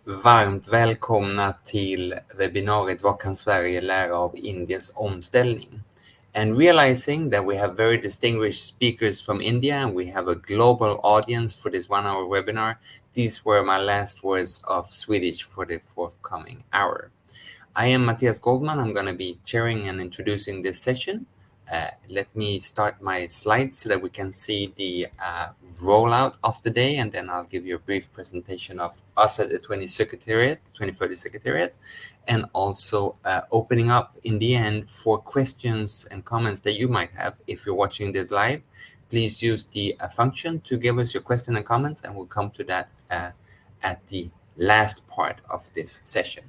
Varmt välkomna till webbinariet Vad kan Sverige lära av Indiens omställning? And realizing that we have very distinguished speakers from India and we have a global audience for this 1 hour webinar, these were my last words of Swedish for the forthcoming hour. I am Matthias Goldman. I'm going to be chairing and introducing this session. Let me start my slides so that we can see the rollout of the day, and then I'll give you a brief presentation of us at the 2030 Secretariat, and also opening up in the end for questions and comments that you might have. If you're watching this live, please use the function to give us your question and comments, and we'll come to that at the last part of this session.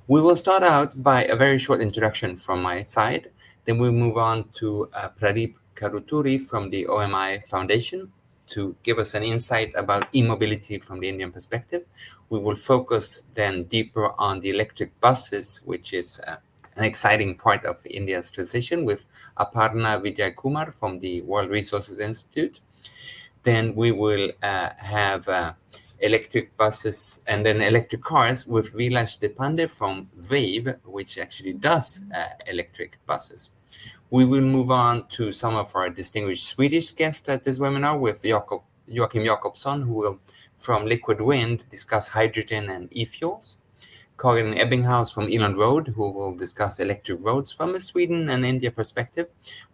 We will start out by a very short introduction from my side. Then we move on to Pradeep Karuturi from the OMI Foundation to give us an insight about e-mobility from the Indian perspective. We will focus then deeper on the electric buses, which is an exciting part of India's transition, with Aparna Vijaykumar from the World Resources Institute. Then we will have electric buses and then electric cars with Vilas Depande from Vayve, which actually does electric buses. We will move on to some of our distinguished Swedish guests at this webinar with Joachim Jakobsson, who will, from Liquid Wind, discuss hydrogen and e-fuels. Karin Ebbinghaus from Elonroad, who will discuss electric roads from a Sweden and India perspective.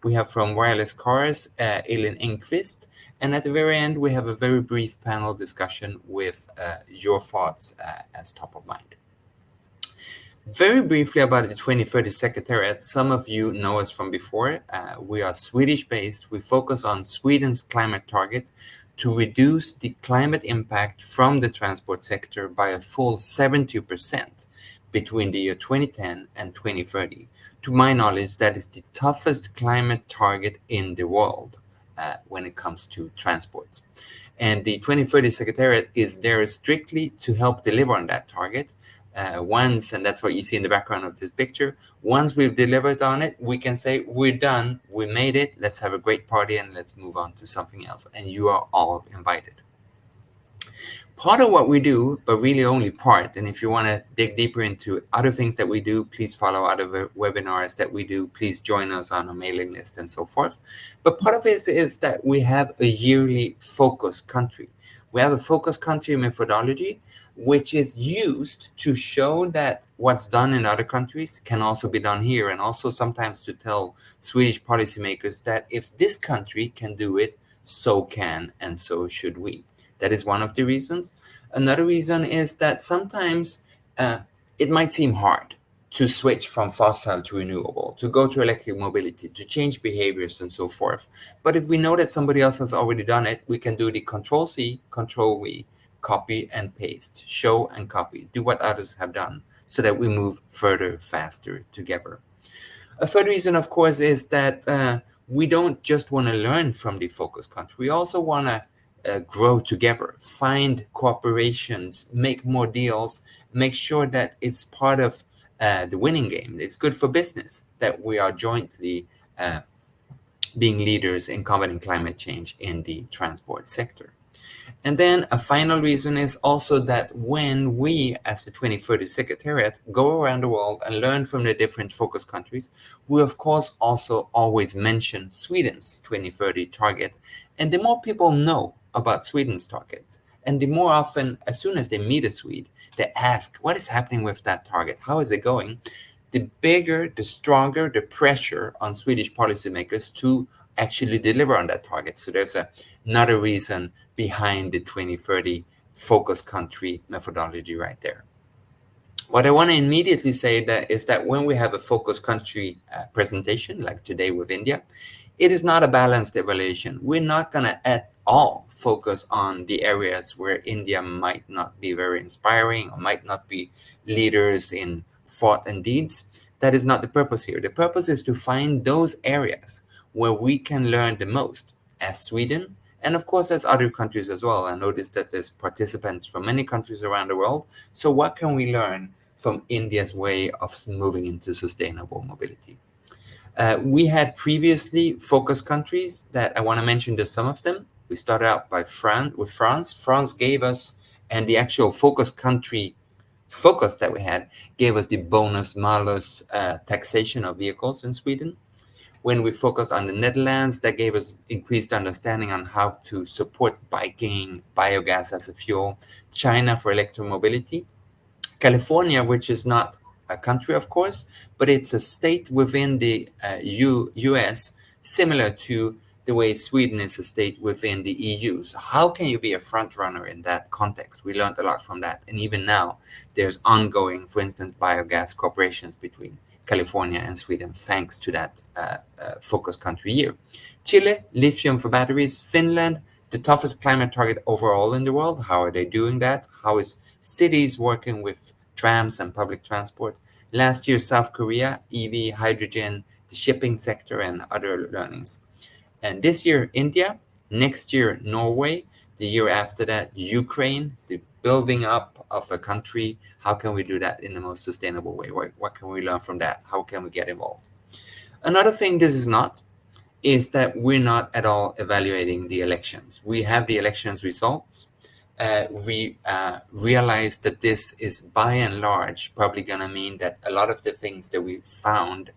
We have from Wireless Cars, Elin Engqvist. And at the very end, we have a very brief panel discussion with your thoughts as top of mind. Very briefly about the 2030 Secretariat. Some of you know us from before. We are Swedish-based. We focus on Sweden's climate target to reduce the climate impact from the transport sector by a full 70% between the year 2010 and 2030. To my knowledge, that is the toughest climate target in the world when it comes to transports. And the 2030 Secretariat is there strictly to help deliver on that target. Once, and that's what you see in the background of this picture, once we've delivered on it, we can say, we're done, we made it, let's have a great party and let's move on to something else. And you are all invited. Part of what we do, but really only part, and if you want to dig deeper into other things that we do, please follow other webinars that we do, please join us on a mailing list and so forth. But part of it is that we have a yearly focus country. We have a focus country methodology, which is used to show that what's done in other countries can also be done here, and also sometimes to tell Swedish policymakers that if this country can do it, so can and so should we. That is one of the reasons. Another reason is that sometimes it might seem hard to switch from fossil to renewable, to go to electric mobility, to change behaviors and so forth. But if we know that somebody else has already done it, we can do the Control-C, Control-V, copy and paste, show and copy, do what others have done so that we move further, faster together. A third reason, of course, is that we don't just want to learn from the focus country. We also want to grow together, find cooperations, make more deals, make sure that it's part of the winning game. It's good for business that we are jointly being leaders in combating climate change in the transport sector. And then a final reason is also that when we, as the 2030 Secretariat, go around the world and learn from the different focus countries, we of course also always mention Sweden's 2030 target. And the more people know about Sweden's target, and the more often, as soon as they meet a Swede, they ask, what is happening with that target? How is it going? The bigger, the stronger the pressure on Swedish policymakers to actually deliver on that target. So there's another reason behind the 2030 focus country methodology right there. What I want to immediately say is that when we have a focus country presentation, like today with India, it is not a balanced evaluation. We're not going to at all focus on the areas where India might not be very inspiring or might not be leaders in thought and deeds. That is not the purpose here. The purpose is to find those areas where we can learn the most as Sweden, and of course as other countries as well. I noticed that there's participants from many countries around the world. So what can we learn from India's way of moving into sustainable mobility? We had previously focus countries that I want to mention just some of them. We started out with France. France gave us, and the actual focus country focus that we had gave us the bonus malus taxation of vehicles in Sweden. When we focused on the Netherlands, that gave us increased understanding on how to support biking, biogas as a fuel, China for electromobility, California, which is not a country, of course, but it's a state within the US, similar to the way Sweden is a state within the EU. So how can you be a front runner in that context? We learned a lot from that. And even now, there's ongoing, for instance, biogas cooperations between California and Sweden, thanks to that focus country year. Chile, lithium for batteries. Finland, the toughest climate target overall in the world. How are they doing that? How is cities working with trams and public transport? Last year, South Korea, EV, hydrogen, the shipping sector, and other learnings. And this year, India. Next year, Norway. The year after that, Ukraine, the building up of a country. How can we do that in the most sustainable way? What can we learn from that? How can we get involved? Another thing this is not is that we're not at all evaluating the elections. We have the elections results. We realize that this is by and large probably going to mean that a lot of the things that we found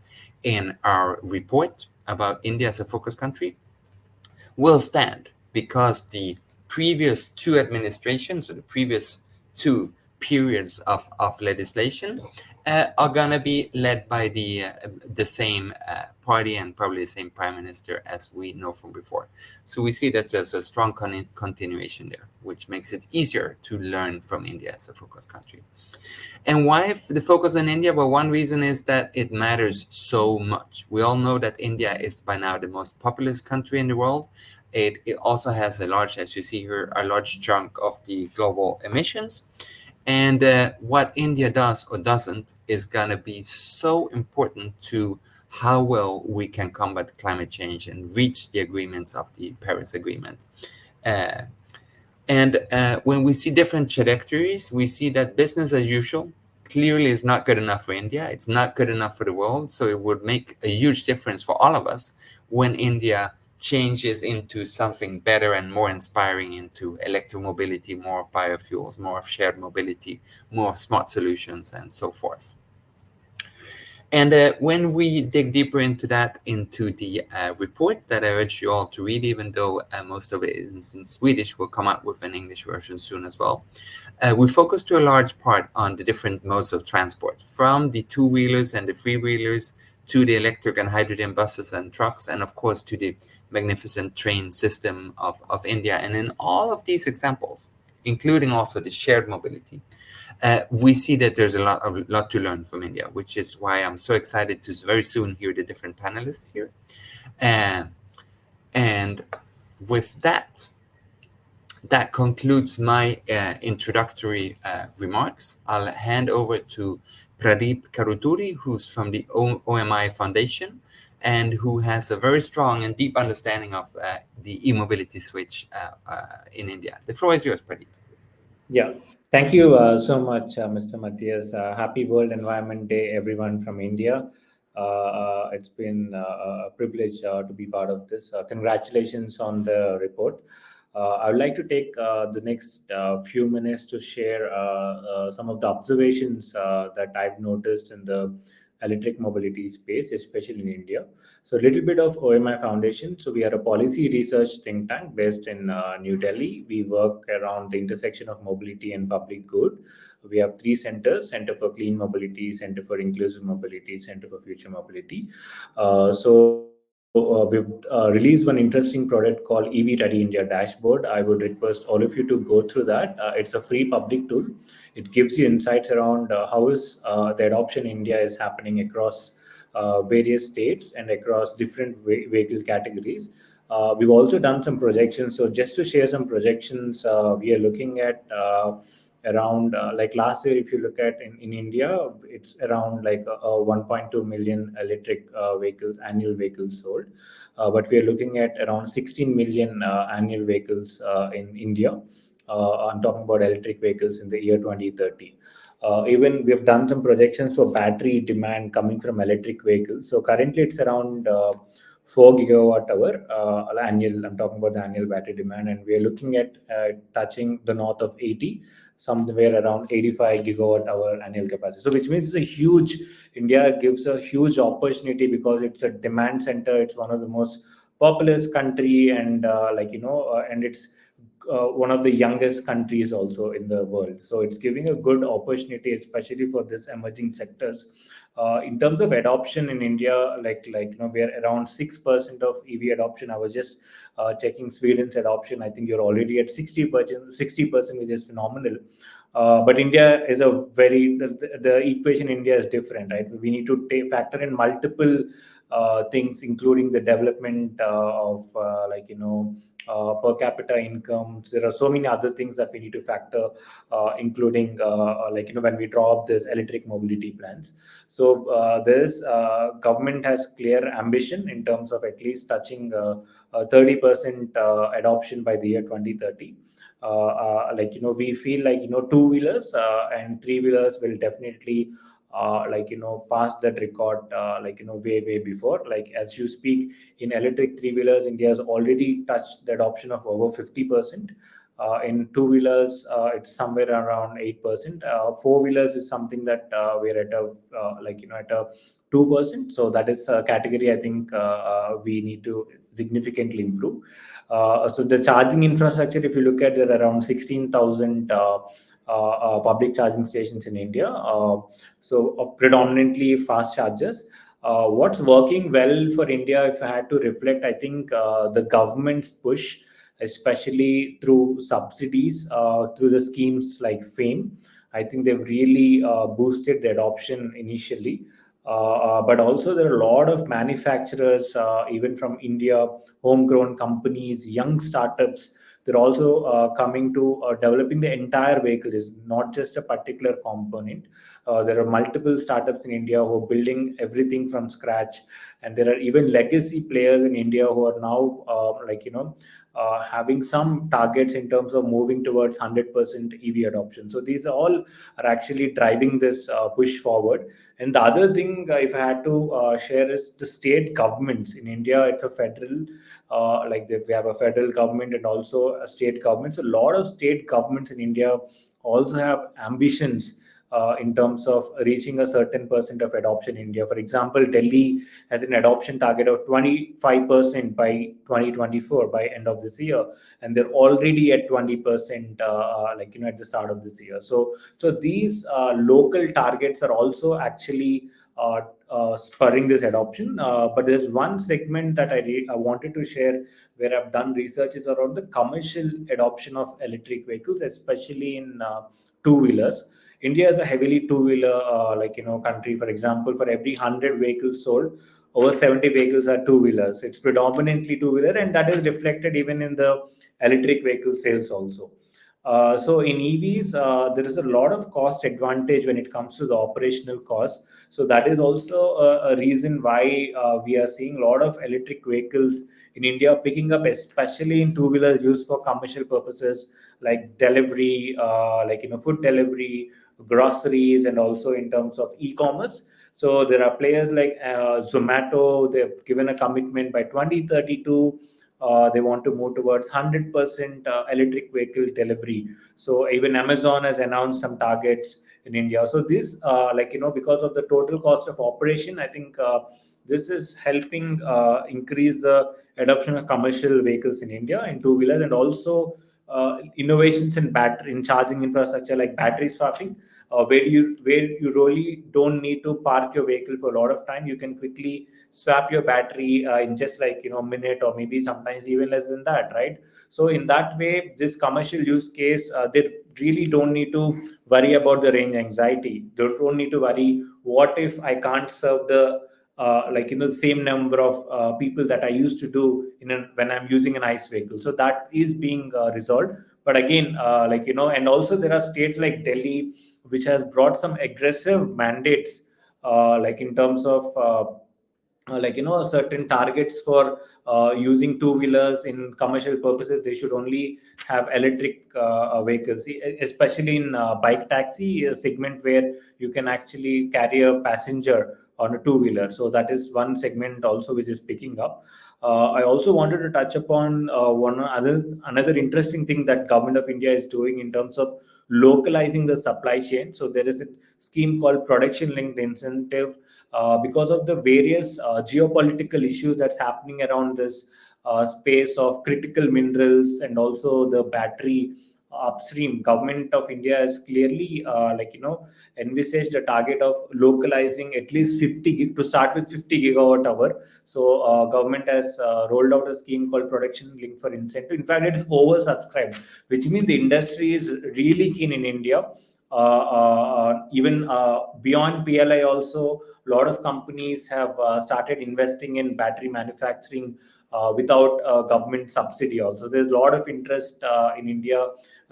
in our report about India as a focus country will stand, because the previous two administrations, or the previous two periods of legislation, are going to be led by the same party and probably the same prime minister as we know from before. So we see that there's a strong continuation there, which makes it easier to learn from India as a focus country. And why the focus on India? Well, one reason is that it matters so much. We all know that India is by now the most populous country in the world. It also has a large, as you see here, a large chunk of the global emissions. And what India does or doesn't is going to be so important to how well we can combat climate change and reach the agreements of the Paris Agreement. When we see different trajectories, we see that business as usual clearly is not good enough for India. It's not good enough for the world. So it would make a huge difference for all of us when India changes into something better and more inspiring, into electromobility, more of biofuels, more of shared mobility, more of smart solutions, and so forth. And when we dig deeper into that, into the report that I urge you all to read, even though most of it is in Swedish, we'll come out with an English version soon as well. We focus to a large part on the different modes of transport, from the two-wheelers and the three-wheelers to the electric and hydrogen buses and trucks, and of course to the magnificent train system of India. And in all of these examples, including also the shared mobility, we see that there's a lot to learn from India, which is why I'm so excited to very soon hear the different panelists here. And with that concludes my introductory remarks. I'll hand over to Pradeep Karuturi, who's from the OMI Foundation and who has a very strong and deep understanding of the e-mobility switch in India. The floor is yours, Pradeep. Yeah, thank you so much, Mr. Matthias. Happy World Environment Day, everyone from India. It's been a privilege to be part of this. Congratulations on the report. I would like to take the next few minutes to share some of the observations that I've noticed in the electric mobility space, especially in India. So a little bit of OMI Foundation. So we are a policy research think tank based in New Delhi. We work around the intersection of mobility and public good. We have three centers: Center for Clean Mobility, Center for Inclusive Mobility, Center for Future Mobility. We've released one interesting product called EV Ready India Dashboard. I would request all of you to go through that. It's a free public tool. It gives you insights around how is the adoption in India is happening across various states and across different vehicle categories. We've also done some projections. So just to share some projections, we are looking at around like last year, if you look at in India, it's around like 1.2 million electric vehicles, annual vehicles sold. But we are looking at around 16 million annual vehicles in India. I'm talking about electric vehicles in the year 2030. Even we've done some projections for battery demand coming from electric vehicles. So currently it's around 4 gigawatt hour annual. I'm talking about the annual battery demand, and we are looking at touching the north of 80, somewhere around 85 gigawatt hour annual capacity. So which means it's a huge, India gives a huge opportunity because it's a demand center. It's one of the most populous country, and and it's one of the youngest countries also in the world. So it's giving a good opportunity, especially for this emerging sectors. In terms of adoption in India, we are around 6% of EV adoption. I was just checking Sweden's adoption. I think you're already at 60%, which is phenomenal. But India is the equation in India is different, right? We need to factor in multiple things, including the development of per capita income. There are so many other things that we need to factor, including when we draw up this electric mobility plans. So this government has clear ambition in terms of at least touching 30% adoption by the year 2030. We feel like two-wheelers and three-wheelers will definitely pass that record way before. Like as you speak, in electric three-wheelers, India has already touched the adoption of over 50%. In two-wheelers, it's somewhere around 8%. Four-wheelers is something that we're at a 2%. So that is a category I think we need to significantly improve. So the charging infrastructure, if you look at, there are around 16,000 public charging stations in India. So predominantly fast chargers. What's working well for India, if I had to reflect, I think the government's push, especially through subsidies, through the schemes like FAME, I think they've really boosted the adoption initially. But also there are a lot of manufacturers, even from India, homegrown companies, young startups. They're also coming to developing the entire vehicle, is not just a particular component. There are multiple startups in India who are building everything from scratch, and there are even legacy players in India who are now having some targets in terms of moving towards 100% EV adoption. So these all are actually driving this push forward. And the other thing, if I had to share, is the state governments in India. It's a federal, we have a federal government and also a state government. So a lot of state governments in India also have ambitions in terms of reaching a certain percent of adoption in India. For example, Delhi has an adoption target of 25% by 2024, by end of this year, and they're already at 20% at the start of this year. So these local targets are also actually spurring this adoption. But there's one segment that I wanted to share where I've done research is around the commercial adoption of electric vehicles, especially in two-wheelers. India is a heavily two-wheeler country. For example, for every 100 vehicles sold, over 70 vehicles are two-wheelers. It's predominantly two-wheeler, and that is reflected even in the electric vehicle sales also. So in EVs, there is a lot of cost advantage when it comes to the operational cost. So that is also a reason why we are seeing a lot of electric vehicles in India picking up, especially in two-wheelers used for commercial purposes like delivery, food delivery, groceries, and also in terms of e-commerce. So there are players like Zomato. They've given a commitment by 2032. They want to move towards 100% electric vehicle delivery. So even Amazon has announced some targets in India. So this, because of the total cost of operation, I think this is helping increase the adoption of commercial vehicles in India and two-wheelers, and also innovations in charging infrastructure like battery swapping, where you really don't need to park your vehicle for a lot of time. You can quickly swap your battery in just a minute, or maybe sometimes even less than that, right? So in that way, this commercial use case, they really don't need to worry about the range anxiety. They don't need to worry, what if I can't serve the the same number of people that I used to do when I'm using an ICE vehicle. So that is being resolved. But again, and also there are states like Delhi which has brought some aggressive mandates, in terms of certain targets for using two-wheelers in commercial purposes. They should only have electric vehicles, especially in bike taxi, a segment where you can actually carry a passenger on a two-wheeler. So that is one segment also which is picking up. I also wanted to touch upon another interesting thing that Government of India is doing in terms of localizing the supply chain. So there is a scheme called production linked incentive, because of the various geopolitical issues that's happening around this space of critical minerals and also the battery upstream. Government of India has clearly envisaged a target of localizing at least 50 to start with 50 gigawatt hour. So government has rolled out a scheme called production link for incentive. In fact, it is oversubscribed, which means the industry is really keen in India. Even beyond PLI also, a lot of companies have started investing in battery manufacturing without government subsidy also. There's a lot of interest in India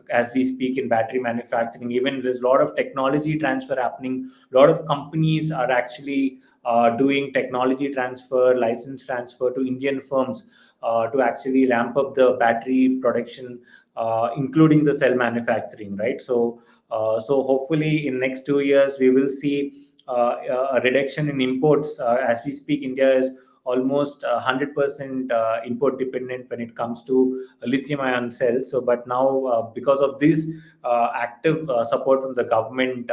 as we speak in battery manufacturing. Even there's a lot of technology transfer happening. A lot of companies are actually doing technology transfer, license transfer to Indian firms to actually ramp up the battery production, including the cell manufacturing, right? So hopefully in next 2 years we will see a reduction in imports. As we speak, India is almost 100% import dependent when it comes to lithium ion cells. So but now because of this active support from the government,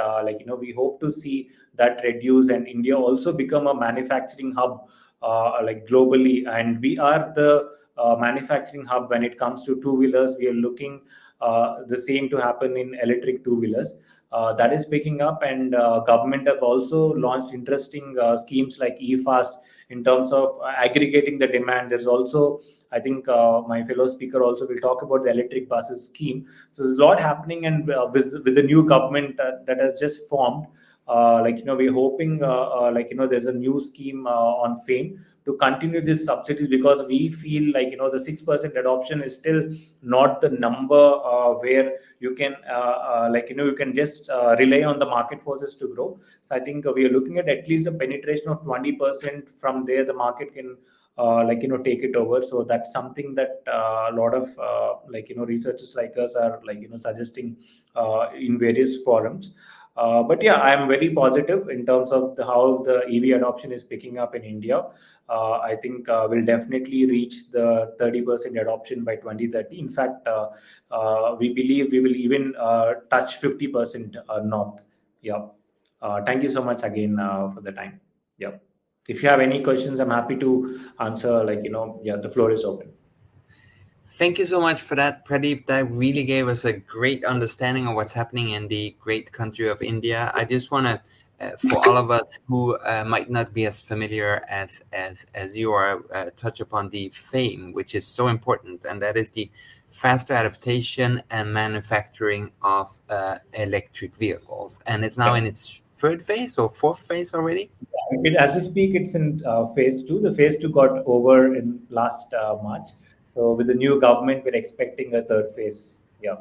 we hope to see that reduce and India also become a manufacturing hub globally. And we are the manufacturing hub when it comes to two-wheelers. We are looking the same to happen in electric two-wheelers. That is picking up, and government have also launched interesting schemes like eFast in terms of aggregating the demand. There's also, I think my fellow speaker also will talk about the electric buses scheme. So there's a lot happening, and with the new government that has just formed, we're hoping there's a new scheme on FAME to continue this subsidies, because we feel the 6% adoption is still not the number where you can you can just rely on the market forces to grow. So I think we are looking at least a penetration of 20%. From there the market can take it over. So that's something that a lot of researchers like us are suggesting in various forums. But yeah, I am very positive in terms of how the EV adoption is picking up in India. I think we'll definitely reach the 30% adoption by 2030. In fact, we believe we will even touch 50% north. Yeah. Thank you so much again for the time. Yeah. If you have any questions, I'm happy to answer. The floor is open. Thank you so much for that, Pradeep. That really gave us a great understanding of what's happening in the great country of India. I just want to, for all of us who might not be as familiar as you are, touch upon the FAME, which is so important, and that is the faster adaptation and manufacturing of electric vehicles. And it's now in its third phase or fourth phase already? As we speak, it's in phase 2. The phase 2 got over in last March. So with the new government, we're expecting a third phase. Yeah.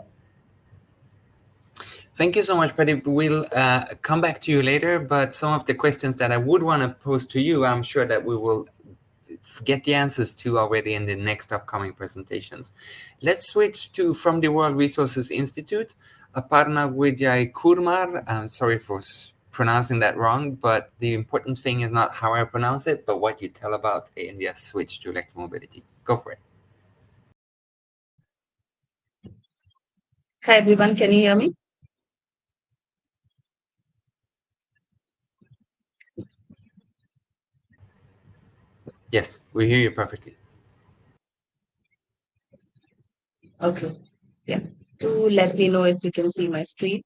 Thank you so much, Pradeep. We'll come back to you later, but some of the questions that I would want to pose to you, I'm sure that we will get the answers to already in the next upcoming presentations. Let's switch to from the World Resources Institute, Aparna Vijay Kurmar. I'm sorry for pronouncing that wrong, but the important thing is not how I pronounce it, but what you tell about India's switch to electromobility. Go for it. Hi everyone, can you hear me? Yes, we hear you perfectly. Okay, yeah. Do let me know if you can see my screen.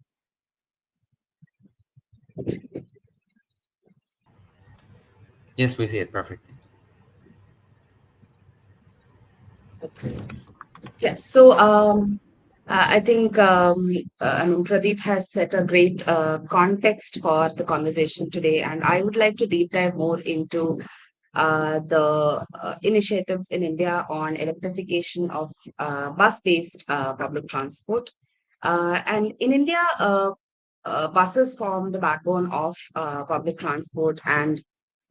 Yes, we see it perfectly. Okay. Yeah, so I think Pradeep has set a great context for the conversation today, and I would like to deep dive more into the initiatives in India on electrification of bus-based public transport. And in India, buses form the backbone of public transport, and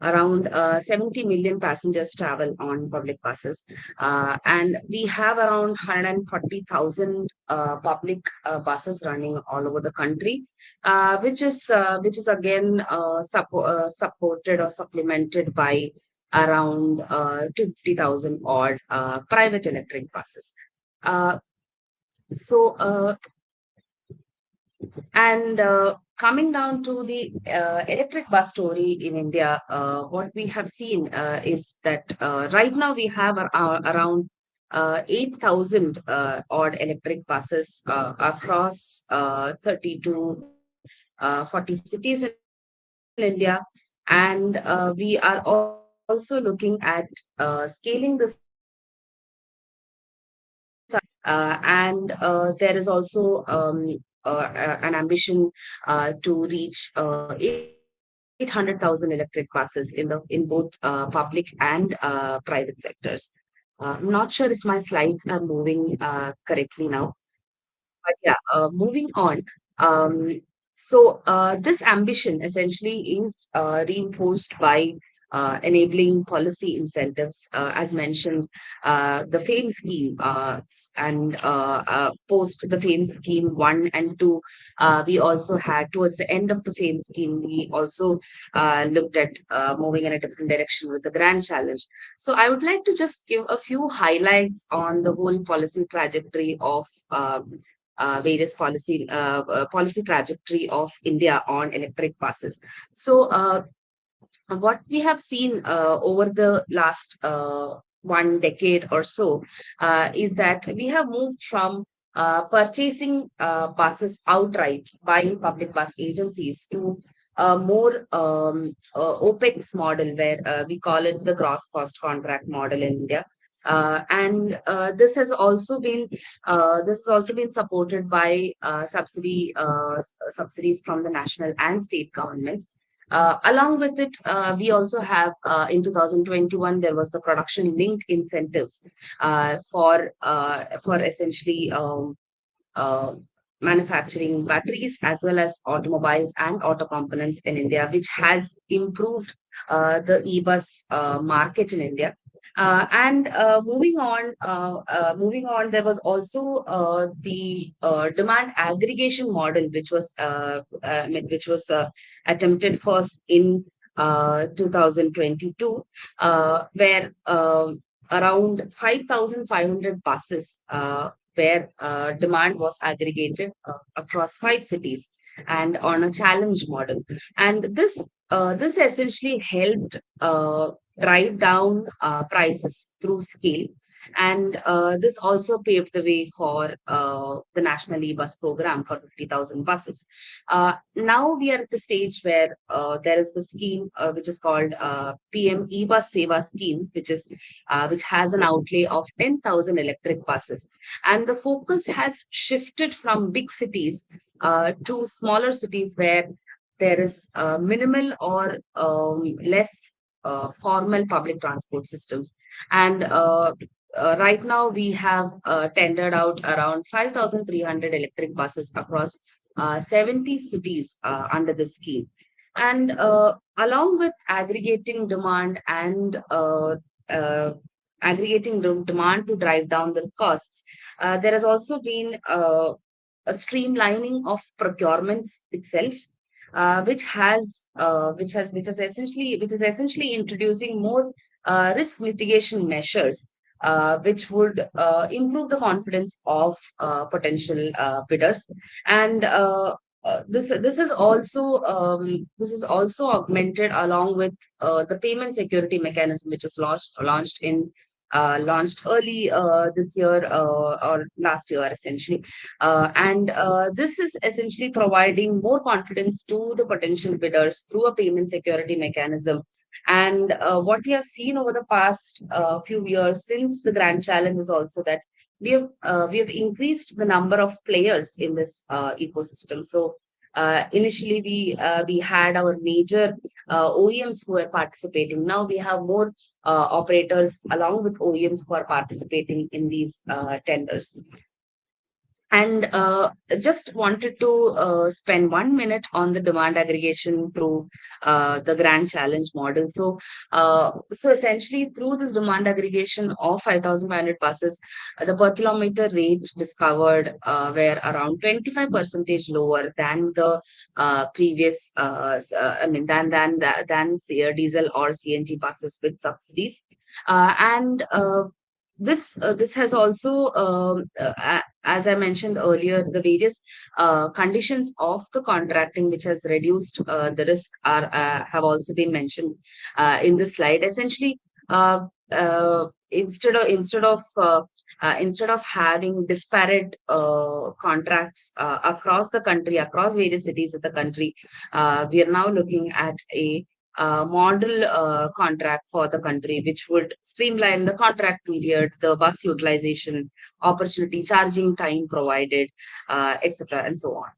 around 70 million passengers travel on public buses, and we have around 140,000 public buses running all over the country, which is again supported or supplemented by around 50,000 odd private electric buses. Uh, so, and coming down to the electric bus story in India, what we have seen is that right now we have around 8,000 odd electric buses across 30 to 40 cities in India. And we are also looking at scaling this and there is also an ambition to reach 800,000 electric buses in both public and private sectors. I'm not sure if my slides are moving correctly now. But yeah, moving on. This ambition essentially is reinforced by enabling policy incentives, as mentioned, the FAME scheme, and post the FAME scheme 1 and 2, we also had, towards the end of the FAME scheme, we also looked at moving in a different direction with the Grand Challenge. So I would like to just give a few highlights on the whole policy trajectory of various policy trajectory of India on electric buses. So, what we have seen over the last 1 decade or so is that we have moved from purchasing buses outright by public bus agencies to a more OPEX model, where we call it the gross cost contract model in India. And this has also been supported by subsidies from the national and state governments. Along with it, we also have in 2021 there was the production linked incentives for essentially uh, manufacturing batteries as well as automobiles and auto components in India, which has improved the e-bus market in India. And moving on, there was also the demand aggregation model, which was attempted first in 2022, where around 5,500 buses where demand was aggregated across 5 cities and on a challenge model. And this essentially helped drive down prices through scale. And this also paved the way for the National E-Bus program for 50,000 buses. Now we are at the stage where there is the scheme which is called PM E-Bus Seva scheme, which has an outlay of 10,000 electric buses. And the focus has shifted from big cities to smaller cities where there is minimal or less formal public transport systems. And right now, we have tendered out around 5,300 electric buses across 70 cities under the scheme. And along with aggregating demand and demand to drive down the costs, there has also been a streamlining of procurements itself, which is essentially introducing more risk mitigation measures, which would improve the confidence of potential bidders. And this is also augmented along with the payment security mechanism, which is launched early this year or last year, essentially. And this is essentially providing more confidence to the potential bidders through a payment security mechanism. And what we have seen over the past few years since the Grand Challenge is also that we have increased the number of players in this ecosystem. So initially, we had our major OEMs who were participating. Now we have more operators along with OEMs who are participating in these tenders. And just wanted to spend 1 minute on the demand aggregation through the grand challenge model. So essentially, through this demand aggregation of 5,500 buses, the per kilometer rate discovered were around 25% lower than the previous, than diesel or CNG buses with subsidies. And this has also, as I mentioned earlier, the various conditions of the contracting, which has reduced the risk, are have also been mentioned in this slide. Essentially, instead of having disparate contracts across the country, across various cities of the country, we are now looking at a model contract for the country, which would streamline the contract period, the bus utilization, opportunity, charging time provided, etc., and so on.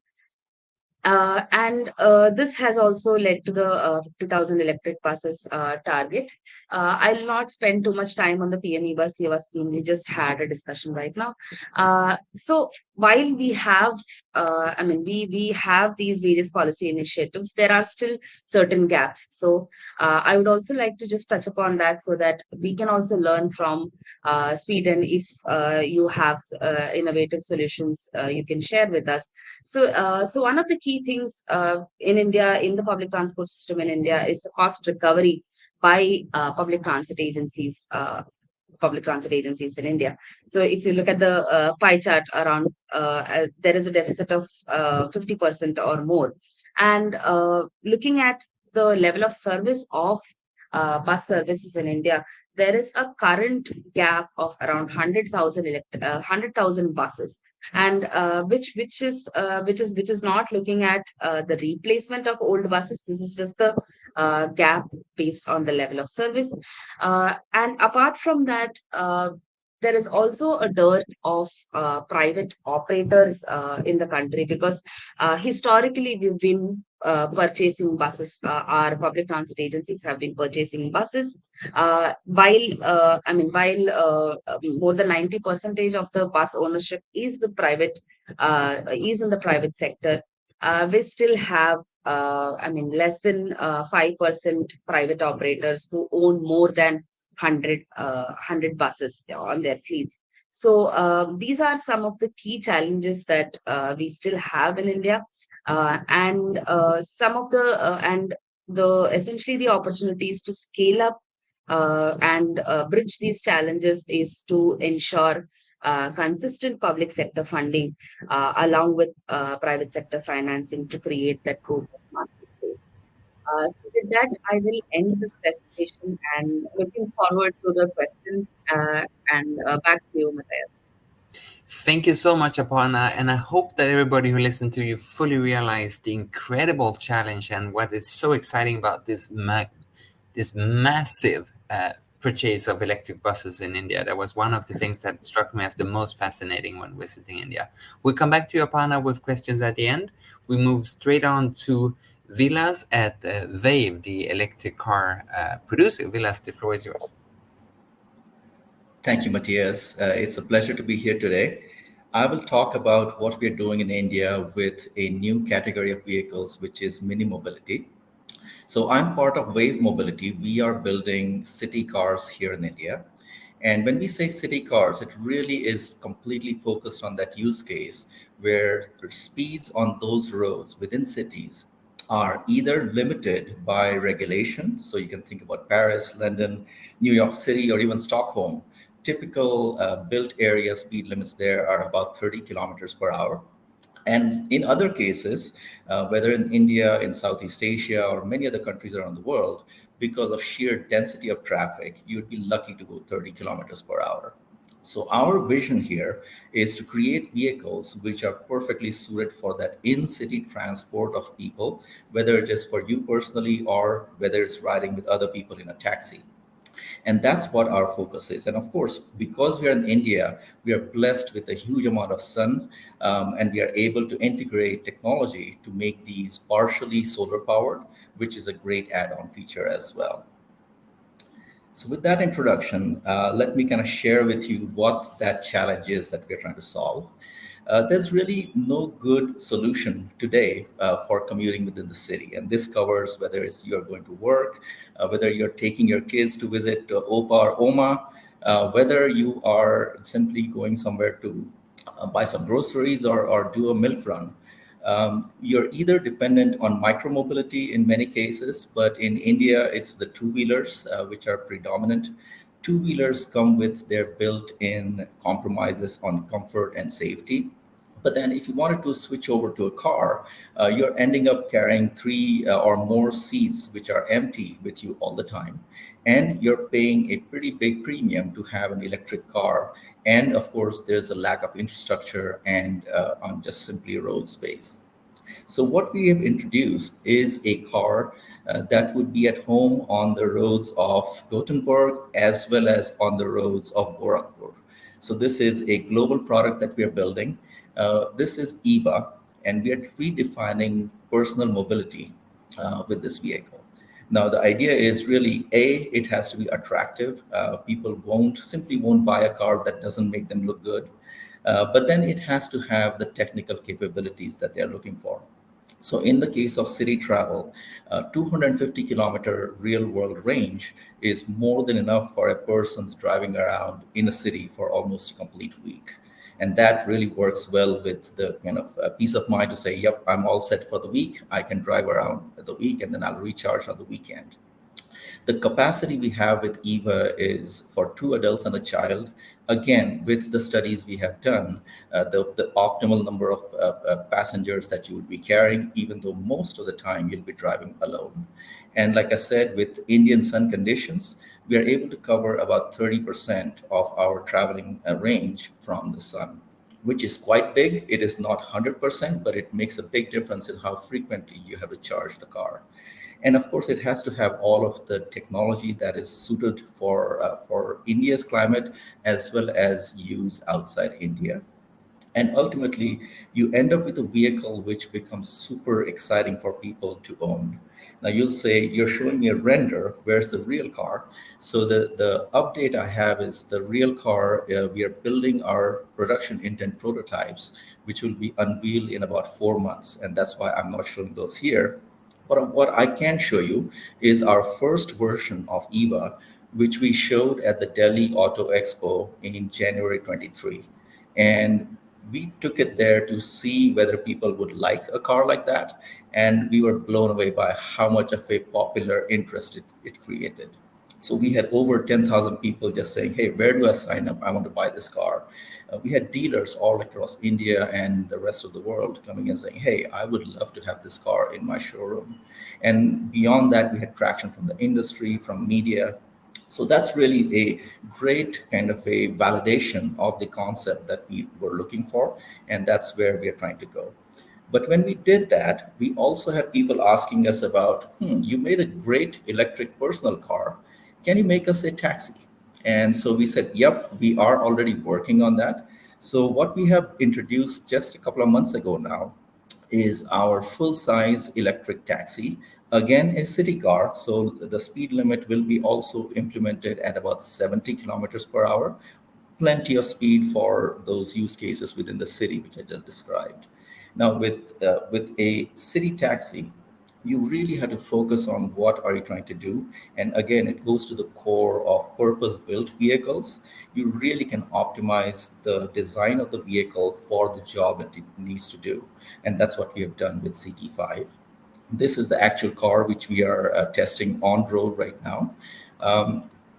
And this has also led to the 50,000 electric buses target. I'll not spend too much time on the PME bus Seva scheme. We just had a discussion right now. So while we have, we have these various policy initiatives, there are still certain gaps. So I would also like to just touch upon that so that we can also learn from Sweden. If you have innovative solutions, you can share with us. So one of the key things in India, in the public transport system in India, is the cost recovery by public transit agencies. Public transit agencies in India. So if you look at the pie chart around, there is a deficit of 50% or more. And looking at the level of service of bus services in India, there is a current gap of around 100,000 buses, and which is not looking at the replacement of old buses. This is just the gap based on the level of service. And apart from that, there is also a dearth of private operators in the country, because historically we've been purchasing buses. Our public transit agencies have been purchasing buses, while more than 90% of the bus ownership is with private, is in the private sector. We still have, less than 5% private operators who own more than 100 buses on their fleets. So these are some of the key challenges that we still have in India, and some of the essentially the opportunities to scale up and bridge these challenges is to ensure consistent public sector funding along with private sector financing to create that robust marketplace. So with that, I will end this presentation and looking forward to the questions, and back to you, Matthias. Thank you so much, Aparna, and I hope that everybody who listened to you fully realized the incredible challenge and what is so exciting about this massive purchase of electric buses in India. That was one of the things that struck me as the most fascinating when visiting India. We'll come back to you, Aparna, with questions at the end. We move straight on to Vilas at Vayve, the electric car producer. Vilas, the floor is yours. Thank you, Matthias. It's a pleasure to be here today. I will talk about what we're doing in India with a new category of vehicles, which is mini mobility. So I'm part of Vayve Mobility. We are building city cars here in India. And when we say city cars, it really is completely focused on that use case where the speeds on those roads within cities are either limited by regulation. So you can think about Paris, London, New York City, or even Stockholm. Typical built area speed limits there are about 30 kilometers per hour. And in other cases, whether in India, in Southeast Asia, or many other countries around the world, because of sheer density of traffic, you'd be lucky to go 30 kilometers per hour. So our vision here is to create vehicles which are perfectly suited for that in-city transport of people, whether it is for you personally or whether it's riding with other people in a taxi. And that's what our focus is. And of course, because we are in India, we are blessed with a huge amount of sun, and we are able to integrate technology to make these partially solar powered, which is a great add-on feature as well. So with that introduction, let me kind of share with you what that challenge is that we're trying to solve. there's really no good solution today for commuting within the city. And this covers whether it's you're going to work, whether you're taking your kids to visit OPA or OMA, whether you are simply going somewhere to buy some groceries or do a milk run. You're either dependent on micromobility in many cases, but in India, it's the two-wheelers which are predominant. Two-wheelers come with their built-in compromises on comfort and safety. But then if you wanted to switch over to a car, you're ending up carrying three or more seats which are empty with you all the time. And you're paying a pretty big premium to have an electric car. And of course, there's a lack of infrastructure and on just simply road space. So what we have introduced is a car that would be at home on the roads of Gothenburg as well as on the roads of Gorakhpur. So this is a global product that we are building. This is EVA, and we are redefining personal mobility with this vehicle. Now, the idea is really, it has to be attractive. People simply won't buy a car that doesn't make them look good. But then it has to have the technical capabilities that they're looking for. So in the case of city travel, 250-kilometer real-world range is more than enough for a person's driving around in a city for almost a complete week. And that really works well with the kind of peace of mind to say, yep, I'm all set for the week. I can drive around the week and then I'll recharge on the weekend. The capacity we have with EVA is for 2 adults and a child. Again, with the studies we have done, the optimal number of passengers that you would be carrying, even though most of the time you'll be driving alone. And like I said, with Indian sun conditions, we are able to cover about 30% of our traveling range from the sun, which is quite big. It is not 100%, but it makes a big difference in how frequently you have to charge the car. And of course, it has to have all of the technology that is suited for India's climate, as well as use outside India. And ultimately, you end up with a vehicle which becomes super exciting for people to own. Now you'll say, you're showing me a render, where's the real car? So the update I have is the real car, we are building our production intent prototypes, which will be unveiled in about 4 months. And that's why I'm not showing those here. But what I can show you is our first version of EVA, which we showed at the Delhi Auto Expo in January 23. And we took it there to see whether people would like a car like that. And we were blown away by how much of a popular interest it created. So we had over 10,000 people just saying, hey, where do I sign up? I want to buy this car. We had dealers all across India and the rest of the world coming and saying, hey, I would love to have this car in my showroom. And beyond that, we had traction from the industry, from media. So that's really a great kind of a validation of the concept that we were looking for. And that's where we are trying to go. But when we did that, we also had people asking us about, you made a great electric personal car. Can you make us a taxi? And so we said, yep, we are already working on that. So what we have introduced just a couple of months ago now is our full-size electric taxi. Again, a city car, so the speed limit will be also implemented at about 70 kilometers per hour. Plenty of speed for those use cases within the city, which I just described. Now, with a city taxi, you really have to focus on what are you trying to do. And again, it goes to the core of purpose-built vehicles. You really can optimize the design of the vehicle for the job that it needs to do. And that's what we have done with CT5. This is the actual car which we are testing on road right now.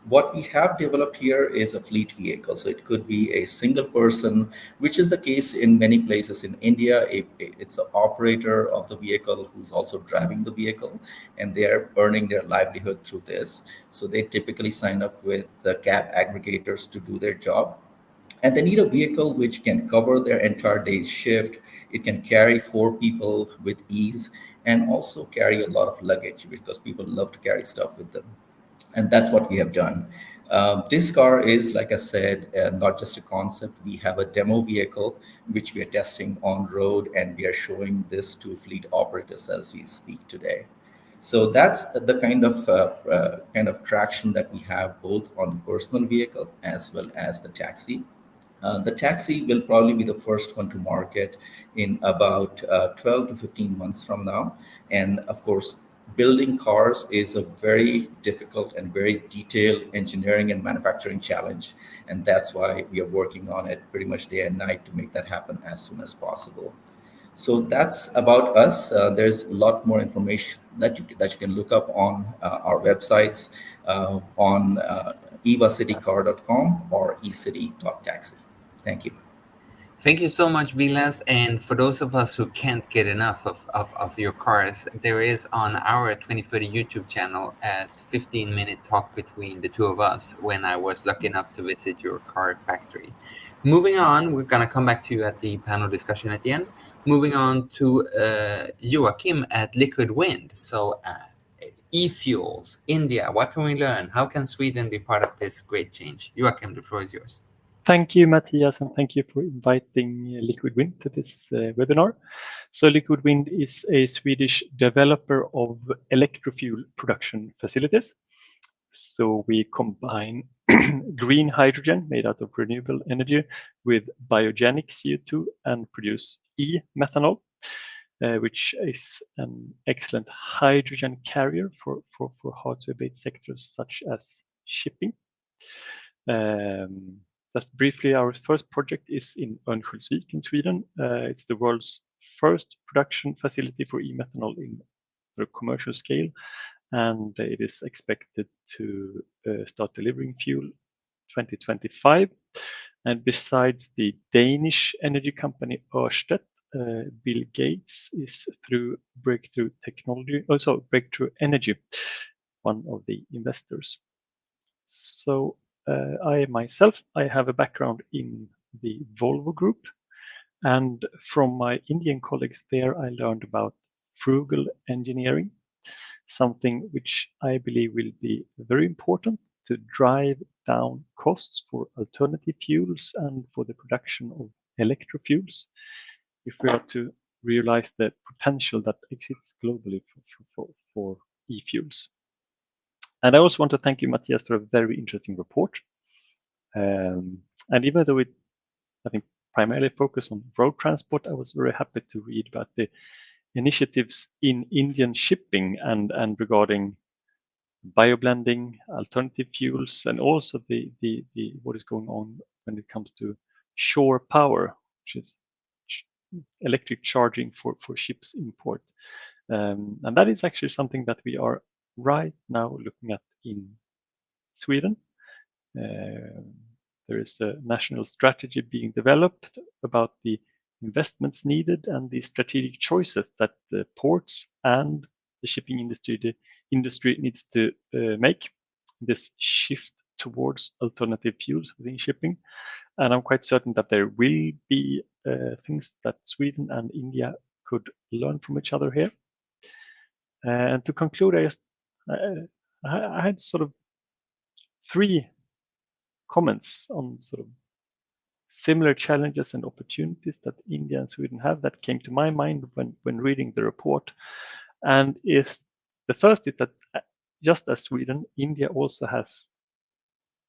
What we have developed here is a fleet vehicle. So it could be a single person, which is the case in many places in India. It's an operator of the vehicle who's also driving the vehicle, and they are earning their livelihood through this. So they typically sign up with the cab aggregators to do their job. And they need a vehicle which can cover their entire day's shift. It can carry 4 people with ease, and also carry a lot of luggage because people love to carry stuff with them. And that's what we have done. This car is, like I said, not just a concept. We have a demo vehicle, which we are testing on road, and we are showing this to fleet operators as we speak today. So that's the kind of traction that we have both on the personal vehicle as well as the taxi. The taxi will probably be the first one to market in about 12 to 15 months from now. And of course, building cars is a very difficult and very detailed engineering and manufacturing challenge. And that's why we are working on it pretty much day and night to make that happen as soon as possible. So that's about us. There's a lot more information that you can look up on our websites on evacitycar.com or ecity.taxi. Thank you. Thank you so much, Vilas. And for those of us who can't get enough of your cars, there is on our 2030 YouTube channel a 15-minute talk between the two of us when I was lucky enough to visit your car factory. Moving on, we're going to come back to you at the panel discussion at the end. Moving on to Joachim at Liquid Wind. So e-fuels, India, what can we learn? How can Sweden be part of this great change? Joachim, the floor is yours. Thank you, Matthias, and thank you for inviting Liquid Wind to this webinar. So Liquid Wind is a Swedish developer of electrofuel production facilities. So we combine green hydrogen made out of renewable energy with biogenic CO2 and produce e-methanol, which is an excellent hydrogen carrier for hard-to-abate sectors such as shipping. Just briefly, our first project is in Örnsköldsvik in Sweden. It's the world's first production facility for e-methanol in the commercial scale, and it is expected to start delivering fuel 2025. And besides the Danish energy company Ørsted, Bill Gates is through Breakthrough Energy, one of the investors. So I myself have a background in the Volvo Group, and from my Indian colleagues there, I learned about frugal engineering, something which I believe will be very important to drive down costs for alternative fuels and for the production of electrofuels, if we are to realize the potential that exists globally for e-fuels. And I also want to thank you, Matthias, for a very interesting report. And even though it, I think, primarily focused on road transport, I was very happy to read about the initiatives in Indian shipping and regarding bioblending, alternative fuels, and also the what is going on when it comes to shore power, which is electric charging for ships import. And that is actually something that we are right now looking at in Sweden. There is a national strategy being developed about the investments needed and the strategic choices that the ports and the shipping industry needs to make this shift towards alternative fuels within shipping. And I'm quite certain that there will be things that Sweden and India could learn from each other here. And to conclude, I had sort of 3 comments on sort of similar challenges and opportunities that India and Sweden have that came to my mind when reading the report. And the first is that just as Sweden, India also has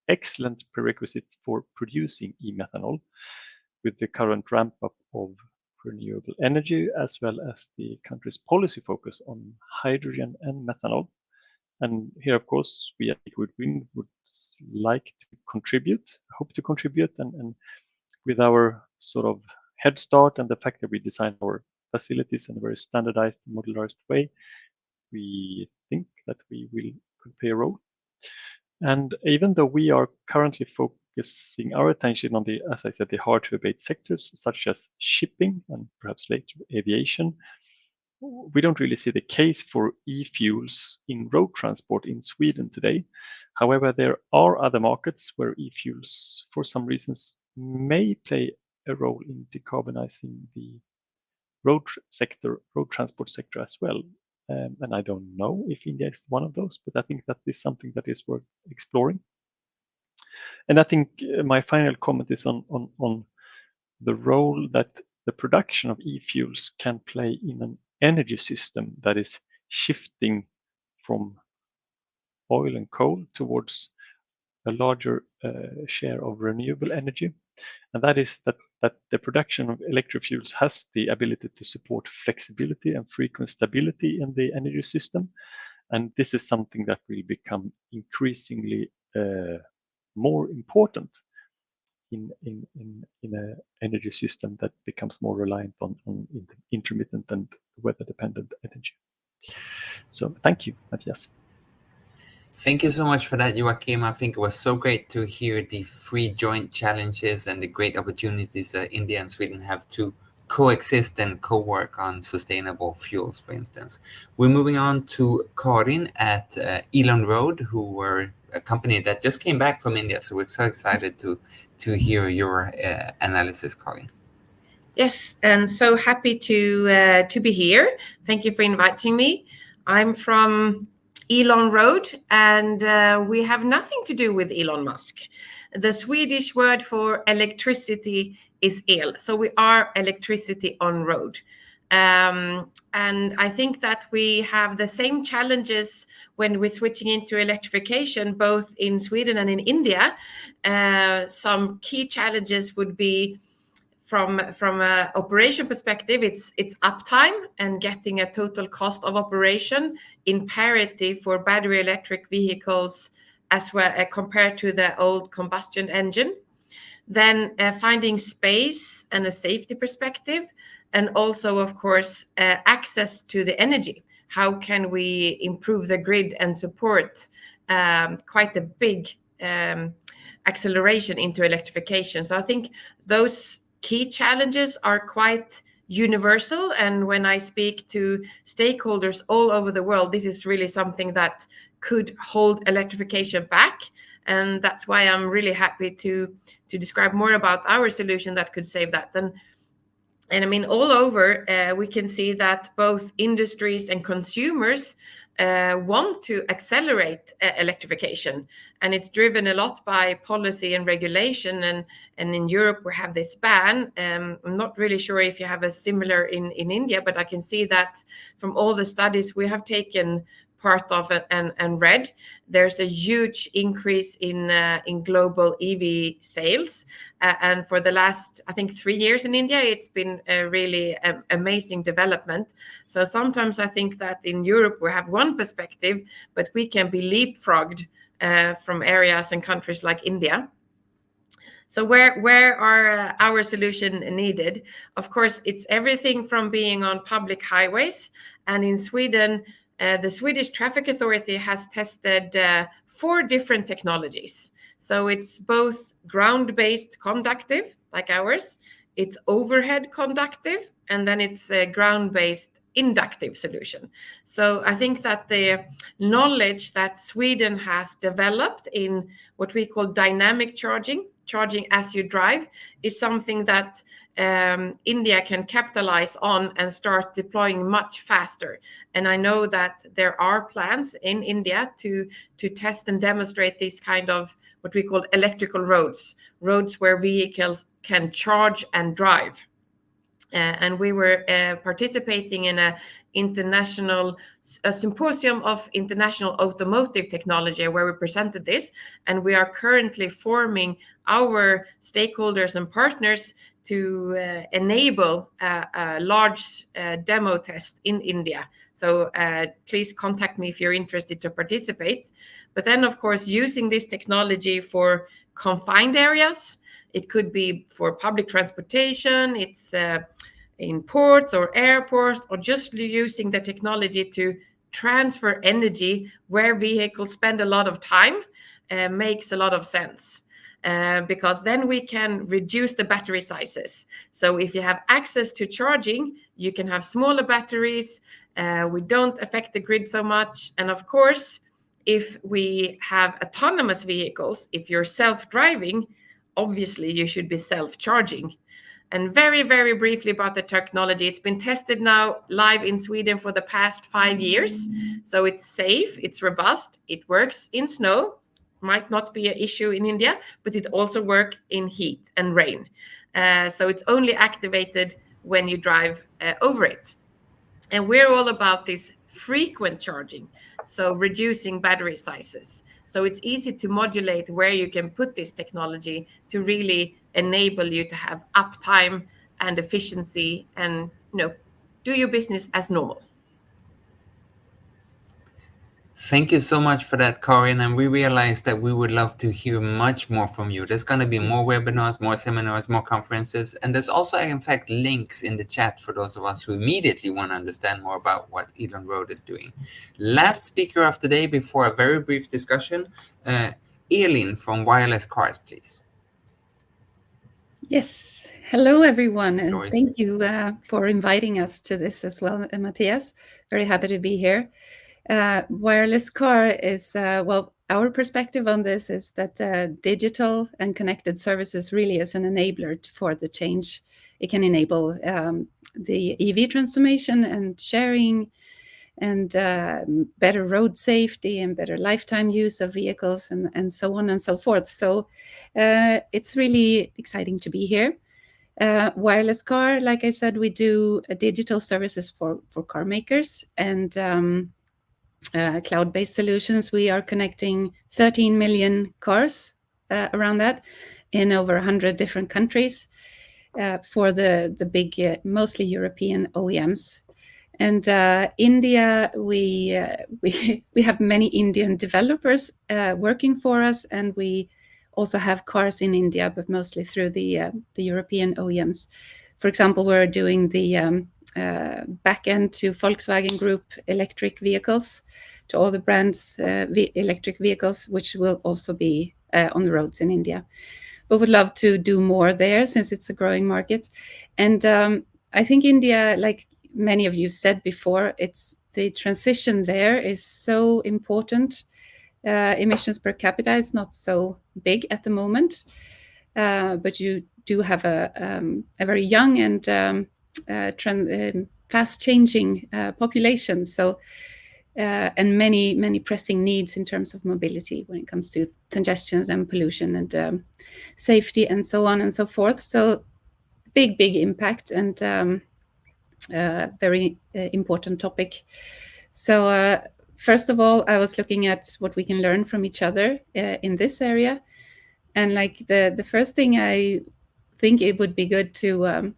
excellent prerequisites for producing e-methanol with the current ramp up of renewable energy, as well as the country's policy focus on hydrogen and methanol. And here, of course, we at Liquid Wind would like to contribute, hope to contribute, and with our sort of head start and the fact that we design our facilities in a very standardized, modularized way, we think that we could play a role. And even though we are currently focusing our attention on the, as I said, the hard to abate sectors such as shipping and perhaps later aviation, we don't really see the case for e-fuels in road transport in Sweden today. However, there are other markets where e-fuels, for some reasons, may play a role in decarbonizing the road transport sector as well. And I don't know if India is one of those, but I think that is something that is worth exploring. And I think my final comment is on the role that the production of e-fuels can play in an energy system that is shifting from oil and coal towards a larger share of renewable energy. And that is that the production of electric fuels has the ability to support flexibility and frequent stability in the energy system. And this is something that will become increasingly more important in an energy system that becomes more reliant on intermittent and weather-dependent energy. So thank you, Matthias. Thank you so much for that, Joachim. I think it was so great to hear the three joint challenges and the great opportunities that India and Sweden have to coexist and co-work on sustainable fuels, for instance. We're moving on to Karin at Elonroad, who were a company that just came back from India. So we're so excited to hear your analysis, Karin. Yes, and so happy to be here. Thank you for inviting me. I'm from Elonroad, and we have nothing to do with Elon Musk. The Swedish word for electricity is el, so we are electricity on road. And I think that we have the same challenges when we're switching into electrification, both in Sweden and in India. Some key challenges would be from an operation perspective, it's uptime and getting a total cost of operation in parity for battery electric vehicles as well compared to the old combustion engine. Then finding space and a safety perspective, and also, of course, access to the energy. How can we improve the grid and support quite a big acceleration into electrification? So I think those key challenges are quite universal, and when I speak to stakeholders all over the world, this is really something that could hold electrification back, and that's why I'm really happy to describe more about our solution that could save that. And I mean, all over, we can see that both industries and consumers want to accelerate electrification, and it's driven a lot by policy and regulation. And in Europe, we have this ban. I'm not really sure if you have a similar in India, but I can see that from all the studies we have taken part of it and read, there's a huge increase in global EV sales, and for the last, I think, 3 years in India, it's been a really amazing development. So sometimes I think that in Europe we have one perspective, but we can be leapfrogged from areas and countries like India. So where are our solution needed? Of course, it's everything from being on public highways, and in Sweden, the Swedish Traffic Authority has tested 4 different technologies. So it's both ground-based conductive, like ours, it's overhead conductive, and then it's a ground-based inductive solution. So I think that the knowledge that Sweden has developed in what we call dynamic charging as you drive, is something that India can capitalize on and start deploying much faster. And I know that there are plans in India to test and demonstrate these kind of what we call electrical roads where vehicles can charge and drive. And we were participating in a symposium of international automotive technology where we presented this, and we are currently forming our stakeholders and partners to enable a large demo test in India. So please contact me if you're interested to participate. But then, of course, using this technology for confined areas, it could be for public transportation, it's in ports or airports, or just using the technology to transfer energy where vehicles spend a lot of time, makes a lot of sense. Because then we can reduce the battery sizes. So if you have access to charging, you can have smaller batteries. We don't affect the grid so much. And of course, if we have autonomous vehicles, if you're self-driving, obviously you should be self-charging. And very, very briefly about the technology, it's been tested now live in Sweden for the past 5 years. So it's safe, it's robust, it works in snow. Might not be an issue in India, but it also works in heat and rain. So it's only activated when you drive over it. And we're all about this frequent charging, so reducing battery sizes. So it's easy to modulate where you can put this technology to really enable you to have uptime and efficiency and do your business as normal. Thank you so much for that, Karin. And we realized that we would love to hear much more from you. There's going to be more webinars, more seminars, more conferences. And there's also, in fact, links in the chat for those of us who immediately want to understand more about what Elonroad is doing. Last speaker of the day before a very brief discussion, Elin from Wireless Cars, please. Yes. Hello, everyone. And thank you for inviting us to this as well, Matthias. Very happy to be here. Wireless car is, well, our perspective on this is that digital and connected services really is an enabler for the change. It can enable the EV transformation and sharing and better road safety and better lifetime use of vehicles and so on and so forth. So it's really exciting to be here. Wireless car, like I said, we do digital services for car makers and cloud-based solutions. We are connecting 13 million cars around that in over 100 different countries for the big, mostly European OEMs. And India, we have many Indian developers working for us, and we also have cars in India, but mostly through the European OEMs. For example, we're doing the back end to Volkswagen Group electric vehicles, to all the brands electric vehicles, which will also be on the roads in India. But would love to do more there since it's a growing market. And I think India, like many of you said before, it's the transition there is so important. Emissions per capita is not so big at the moment, but you do have a very young and fast-changing population. So, and many pressing needs in terms of mobility when it comes to congestion and pollution and safety and so on and so forth. So, big impact and very important topic. So, first of all, I was looking at what we can learn from each other in this area, and like the first thing, I think it would be good to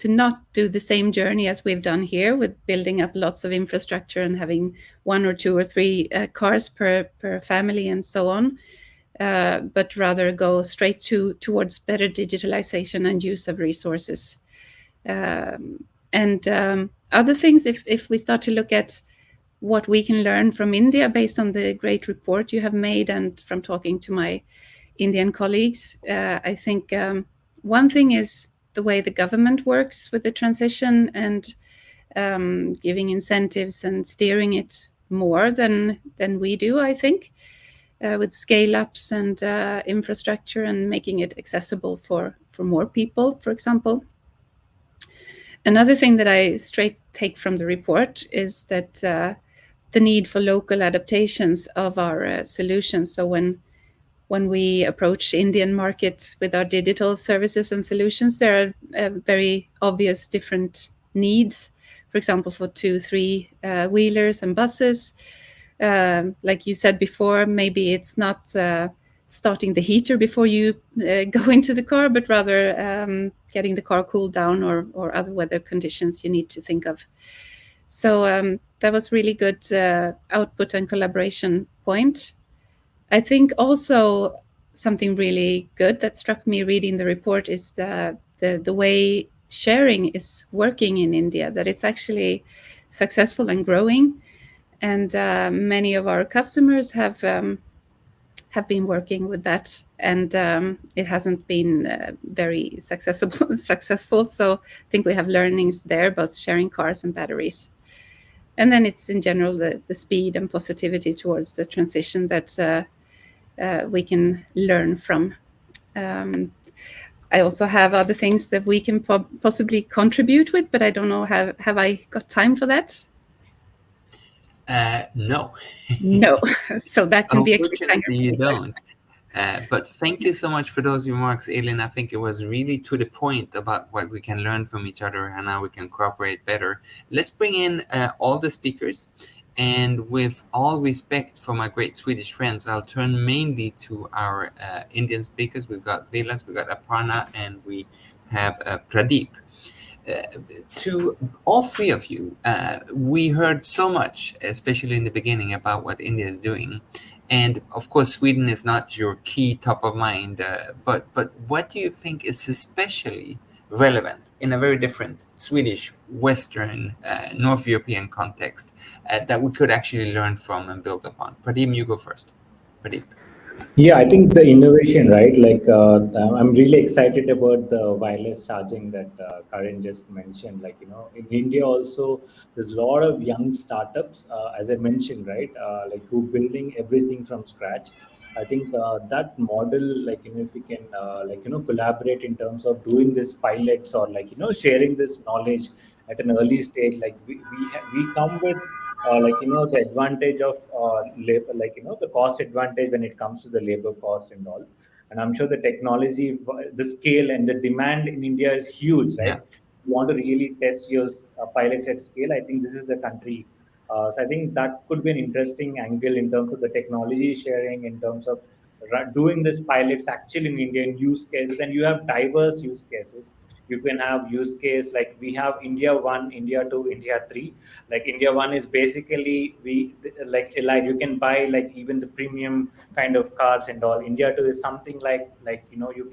not do the same journey as we've done here with building up lots of infrastructure and having 1 or 2 or 3 cars per family and so on, but rather go straight towards better digitalization and use of resources. And other things, if we start to look at what we can learn from India based on the great report you have made and from talking to my Indian colleagues, I think one thing is the way the government works with the transition and giving incentives and steering it more than we do, I think, with scale-ups and infrastructure and making it accessible for more people, for example. Another thing that I straight take from the report is that the need for local adaptations of our solutions. So when we approach Indian markets with our digital services and solutions, there are very obvious different needs. For example, for 2, 3 wheelers and buses. Like you said before, maybe it's not starting the heater before you go into the car, but rather getting the car cooled down or other weather conditions you need to think of. So that was really good output and collaboration point. I think also something really good that struck me reading the report is the way sharing is working in India, that it's actually successful and growing. And many of our customers have been working with that, and it hasn't been very successful. So I think we have learnings there, both sharing cars and batteries. And then it's in general the speed and positivity towards the transition that we can learn from. I also have other things that we can possibly contribute with, but I don't know, have I got time for that? No. No. So that can be a Unfortunately, you don't. But thank you so much for those remarks, Elin. I think it was really to the point about what we can learn from each other and how we can cooperate better. Let's bring in all the speakers. And with all respect for my great Swedish friends, I'll turn mainly to our Indian speakers. We've got Vilas, we've got Aparna, and we have Pradeep. To all three of you, we heard so much, especially in the beginning, about what India is doing. And of course, Sweden is not your key top of mind, but what do you think is especially relevant in a very different Swedish, Western, North European context that we could actually learn from and build upon? Pradeep, you go first. Pradeep. Yeah, I think the innovation, right? Like, I'm really excited about the wireless charging that Karin just mentioned. Like, in India also, there's a lot of young startups, as I mentioned, right? Like, who building everything from scratch. I think that model, like, if we can, collaborate in terms of doing this pilots or like, sharing this knowledge at an early stage. Like, we come with the advantage of labor, the cost advantage when it comes to the labor cost and all. And I'm sure the technology, the scale and the demand in India is huge, right? Yeah. You want to really test your pilots at scale. I think this is the country. So I think that could be an interesting angle in terms of the technology sharing, in terms of doing this pilots actually in India in use cases. And you have diverse use cases. You can have use case like we have India 1, India 2, India 3. Like India 1 is basically you can buy like even the premium kind of cars and all. India 2 is something like you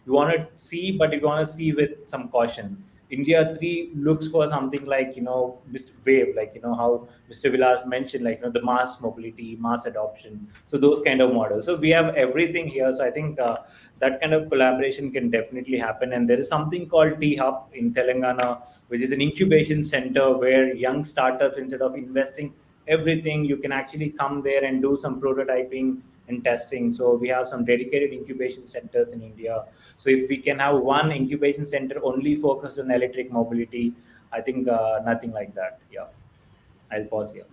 want to see, but you want to see with some caution. India 3 looks for something like Vayve, like how Mr. Vilas mentioned, like the mass mobility, mass adoption. So those kind of models. So we have everything here. So I think that kind of collaboration can definitely happen. And there is something called T Hub in Telangana, which is an incubation center where young startups, instead of investing everything, you can actually come there and do some prototyping and testing. So we have some dedicated incubation centers in India. So if we can have one incubation center only focused on electric mobility, I think nothing like that. Yeah, I'll pause here.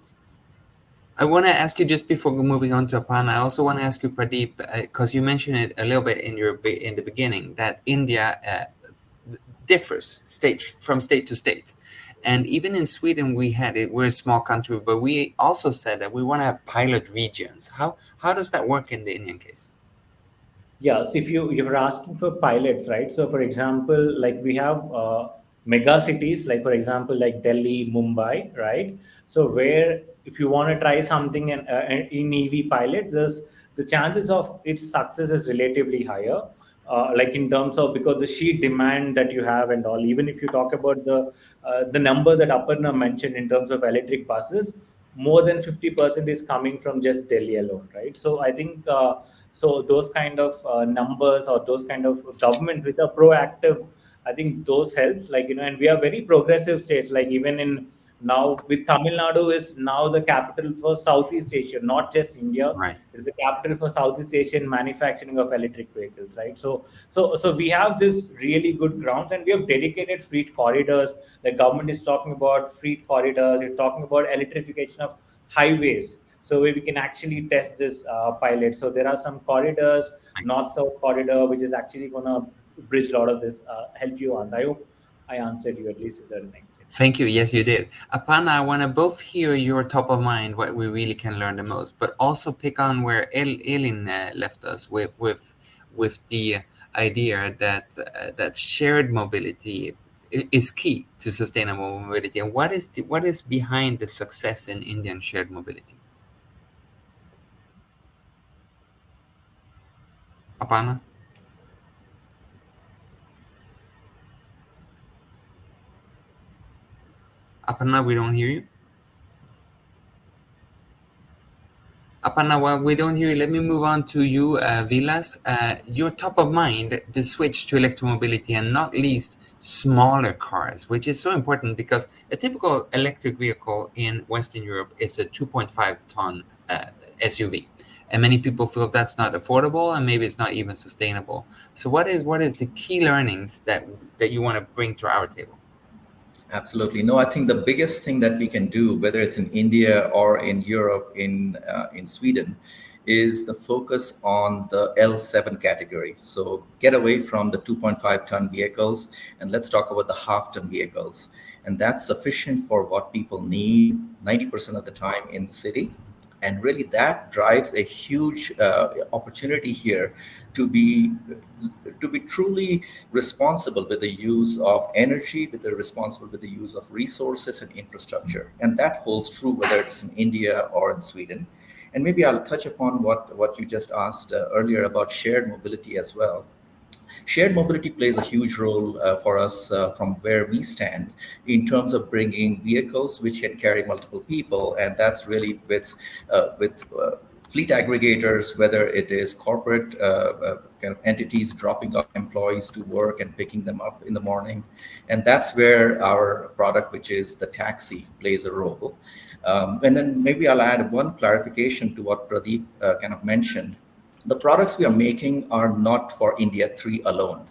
I want to ask you, just before moving on to Aparna, I also want to ask you, Pradeep, because you mentioned it a little bit in the beginning, that India differs from state to state. And even in Sweden, we're a small country, but we also said that we want to have pilot regions. How does that work in the Indian case? Yeah, so if you're asking for pilots, right? So for example, like we have mega cities, like for example, like Delhi, Mumbai, right? So where if you want to try something in EV pilots, the chances of its success is relatively higher. Like in terms of, because the sheer demand that you have and all. Even if you talk about the number that Aparna mentioned in terms of electric buses, more than 50% is coming from just Delhi alone, right? So I think so those kind of numbers, or those kind of governments which are proactive, I think those helps. Like and we are very progressive states. Like even in now with Tamil Nadu is now the capital for Southeast Asia, not just India. Right. It's the capital for Southeast Asian manufacturing of electric vehicles, right? So we have this really good grounds, and we have dedicated freight corridors. The government is talking about freight corridors. It's talking about electrification of highways. So we can actually test this pilot. So there are some corridors, north-south corridor, which is actually going to bridge a lot of this, help you answer. I hope I answered you at least to a certain extent. Thank you. Yes, you did. Aparna, I want to both hear your top of mind, what we really can learn the most, but also pick on where Elin left us with the idea that shared mobility is key to sustainable mobility. And what is behind the success in Indian shared mobility? Aparna? Aparna, we don't hear you. Aparna, while we don't hear you, let me move on to you, Vilas. Your top of mind, the switch to electromobility, and not least smaller cars, which is so important because a typical electric vehicle in Western Europe is a 2.5-ton SUV. And many people feel that's not affordable, and maybe it's not even sustainable. So what is the key learnings that you want to bring to our table? Absolutely. No, I think the biggest thing that we can do, whether it's in India or in Europe, in Sweden, is the focus on the L7 category. So get away from the 2.5-ton vehicles, and let's talk about the half-ton vehicles. and that's sufficient for what people need 90% of the time in the city. And really that drives a huge opportunity here to be truly responsible with the use of energy, responsible with the use of resources and infrastructure. And that holds true whether it's in India or in Sweden. And maybe I'll touch upon what you just asked earlier about shared mobility as well. Shared mobility plays a huge role for us from where we stand in terms of bringing vehicles which can carry multiple people, and that's really with fleet aggregators, whether it is corporate kind of entities dropping off employees to work and picking them up in the morning. And that's where our product, which is the taxi, plays a role. And then maybe I'll add one clarification to what Pradeep kind of mentioned. The products we are making are not for India 3 alone.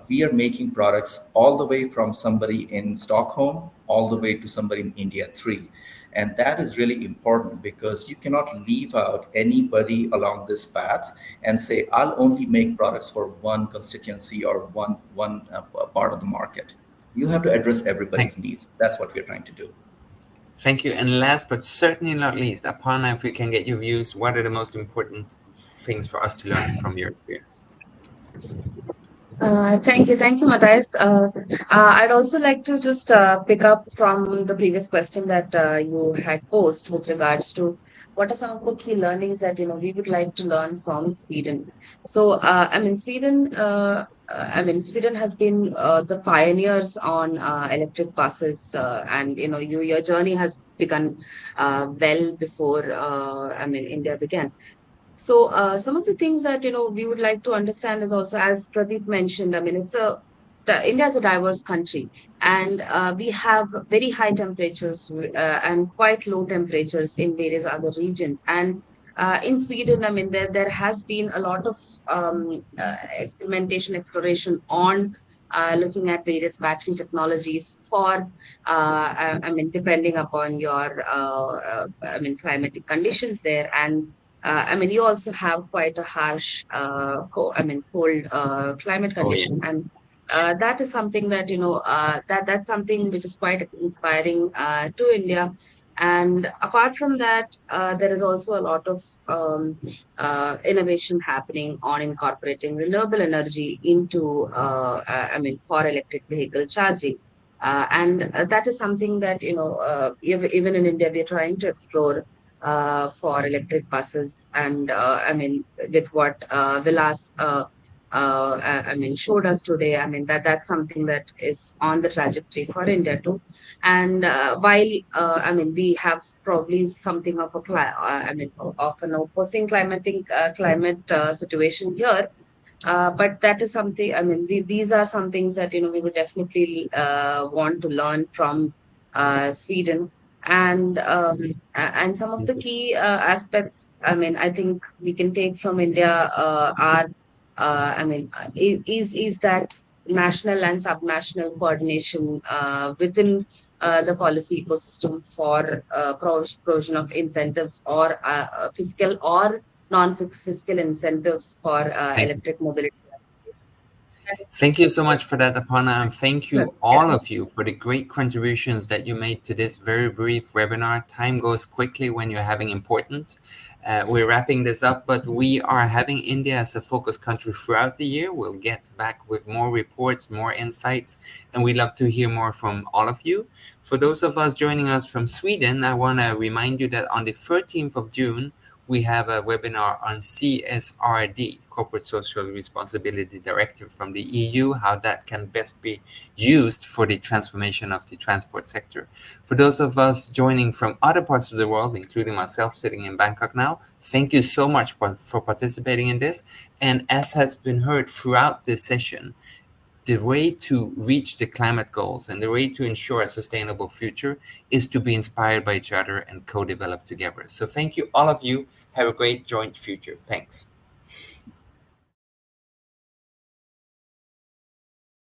We are making products all the way from somebody in Stockholm all the way to somebody in India 3. And that is really important because you cannot leave out anybody along this path and say, I'll only make products for one constituency or one part of the market. You have to address everybody's needs. That's what we're trying to do. Thank you. And last but certainly not least, Aparna, if we can get your views, what are the most important things for us to learn from your experience? Thank you, Matthias. I'd also like to just pick up from the previous question that you had posed with regards to what are some of the key learnings that we would like to learn from Sweden. So, Sweden has been the pioneers on electric buses, and your journey has begun well before India began. So some of the things that we would like to understand is also, as Pradeep mentioned, India is a diverse country, and we have very high temperatures and quite low temperatures in various other regions. And in Sweden, there has been a lot of exploration on looking at various battery technologies for, depending upon your, climatic conditions there. And you also have quite a harsh, cold climate condition, and that is something that that's something which is quite inspiring to India. And apart from that, there is also a lot of innovation happening on incorporating renewable energy into, for electric vehicle charging. And that is something that even in India we are trying to explore. For electric buses, and with what Vilas showed us today, that's something that is on the trajectory for India too. And while we have probably something of of an opposing climate situation here. But that is something. These are some things that we would definitely want to learn from Sweden. And some of the key aspects, I think we can take from India is that national and subnational coordination within the policy ecosystem for provision of incentives or fiscal or non-fiscal incentives for electric mobility. Thank you so much for that, Aparna, and thank you all of you for the great contributions that you made to this very brief webinar. Time goes quickly when you're having important. We're wrapping this up, but we are having India as a focus country throughout the year. We'll get back with more reports, more insights, and we'd love to hear more from all of you. For those of us joining us from Sweden, I want to remind you that on the 13th of June, we have a webinar on CSRD, Corporate Social Responsibility Directive from the EU, how that can best be used for the transformation of the transport sector. For those of us joining from other parts of the world, including myself sitting in Bangkok now, thank you so much for participating in this. And as has been heard throughout this session, the way to reach the climate goals and the way to ensure a sustainable future is to be inspired by each other and co-develop together. So thank you, all of you. Have a great joint future. Thanks.